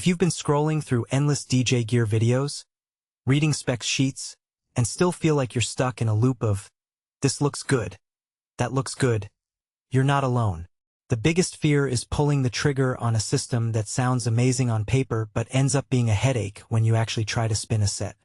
If you've been scrolling through endless DJ gear videos, reading specs sheets, and still feel like you're stuck in a loop of, this looks good, that looks good, you're not alone. The biggest fear is pulling the trigger on a system that sounds amazing on paper but ends up being a headache when you actually try to spin a set.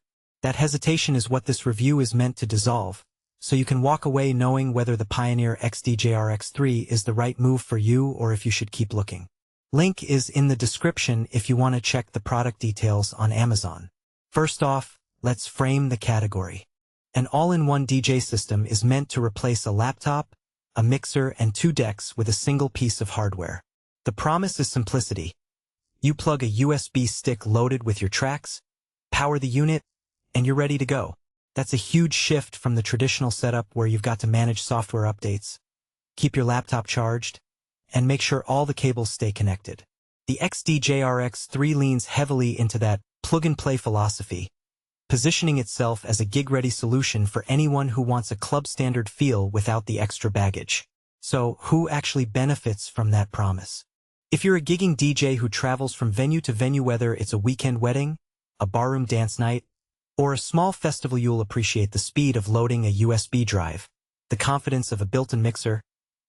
That hesitation is what this review is meant to dissolve, so you can walk away knowing whether the Pioneer XDJ RX3 is the right move for you or if you should keep looking. Link is in the description if you want to check the product details on Amazon. First off, let's frame the category. An all-in-one DJ system is meant to replace a laptop, a mixer, and 2 decks with a single piece of hardware. The promise is simplicity. You plug a USB stick loaded with your tracks, power the unit, and you're ready to go. That's a huge shift from the traditional setup where you've got to manage software updates, keep your laptop charged, and make sure all the cables stay connected. The XDJ RX3 leans heavily into that plug-and-play philosophy, positioning itself as a gig-ready solution for anyone who wants a club-standard feel without the extra baggage. So, who actually benefits from that promise? If you're a gigging DJ who travels from venue to venue, whether it's a weekend wedding, a barroom dance night, or a small festival, you'll appreciate the speed of loading a USB drive, the confidence of a built-in mixer,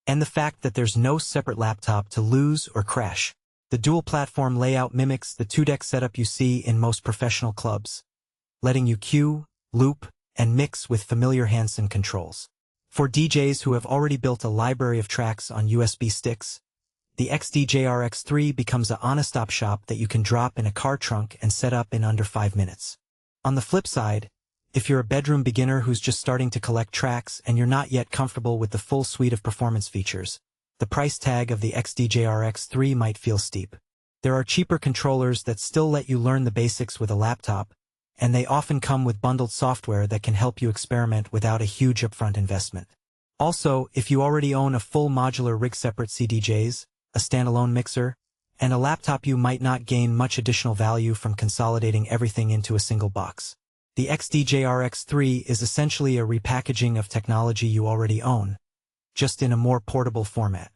and the fact that there's no separate laptop to lose or crash. The dual-platform layout mimics the 2-deck setup you see in most professional clubs, letting you cue, loop, and mix with familiar handstand controls. For DJs who have already built a library of tracks on USB sticks, the XDJ RX3 becomes a one-stop shop that you can drop in a car trunk and set up in under 5 minutes. On the flip side, if you're a bedroom beginner who's just starting to collect tracks and you're not yet comfortable with the full suite of performance features, the price tag of the XDJ RX3 might feel steep. There are cheaper controllers that still let you learn the basics with a laptop, and they often come with bundled software that can help you experiment without a huge upfront investment. Also, if you already own a full modular rig, separate CDJs, a standalone mixer, and a laptop, you might not gain much additional value from consolidating everything into a single box. The XDJ RX3 is essentially a repackaging of technology you already own, just in a more portable format.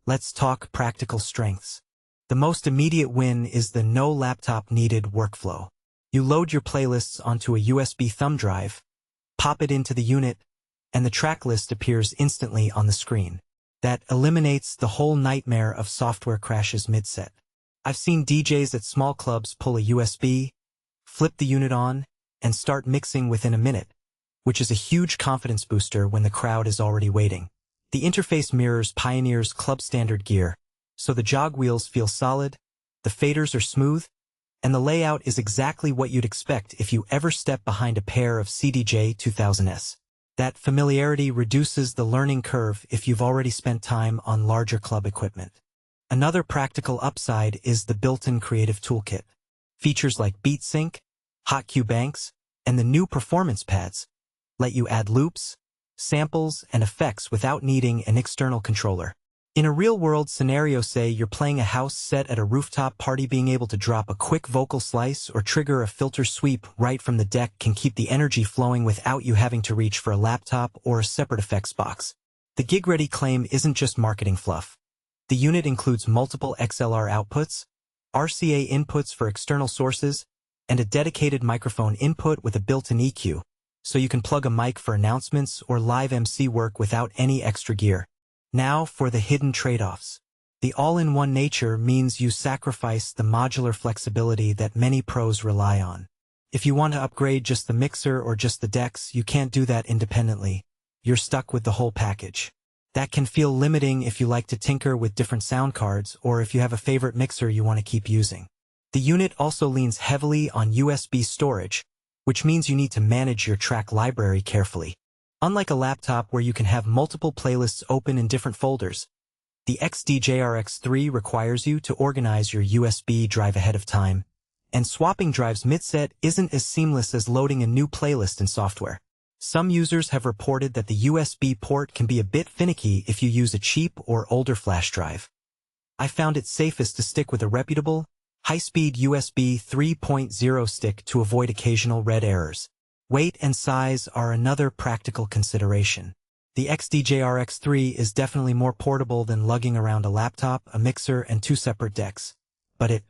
Let's talk practical strengths. The most immediate win is the no laptop needed workflow. You load your playlists onto a USB thumb drive, pop it into the unit, and the track list appears instantly on the screen. That eliminates the whole nightmare of software crashes mid-set. I've seen DJs at small clubs pull a USB, flip the unit on, and start mixing within a minute, which is a huge confidence booster when the crowd is already waiting. The interface mirrors Pioneer's club standard gear, so the jog wheels feel solid, the faders are smooth, and the layout is exactly what you'd expect if you ever step behind a pair of CDJ 2000s. That familiarity reduces the learning curve if you've already spent time on larger club equipment. Another practical upside is the built-in creative toolkit. Features like beat sync, hot cue banks, and the new performance pads let you add loops, samples, and effects without needing an external controller. In a real-world scenario, say you're playing a house set at a rooftop party, being able to drop a quick vocal slice or trigger a filter sweep right from the deck can keep the energy flowing without you having to reach for a laptop or a separate effects box. The gig-ready claim isn't just marketing fluff. The unit includes multiple XLR outputs, RCA inputs for external sources, and a dedicated microphone input with a built-in EQ, so you can plug a mic for announcements or live MC work without any extra gear. Now for the hidden trade-offs. The all-in-one nature means you sacrifice the modular flexibility that many pros rely on. If you want to upgrade just the mixer or just the decks, you can't do that independently. You're stuck with the whole package. That can feel limiting if you like to tinker with different sound cards or if you have a favorite mixer you want to keep using. The unit also leans heavily on USB storage, which means you need to manage your track library carefully. Unlike a laptop where you can have multiple playlists open in different folders, the XDJ RX3 requires you to organize your USB drive ahead of time, and swapping drives mid-set isn't as seamless as loading a new playlist in software. Some users have reported that the USB port can be a bit finicky if you use a cheap or older flash drive. I found it safest to stick with a reputable, high-speed USB 3.0 stick to avoid occasional red errors. Weight and size are another practical consideration. The XDJ RX3 is definitely more portable than lugging around a laptop, a mixer, and 2 separate decks, but it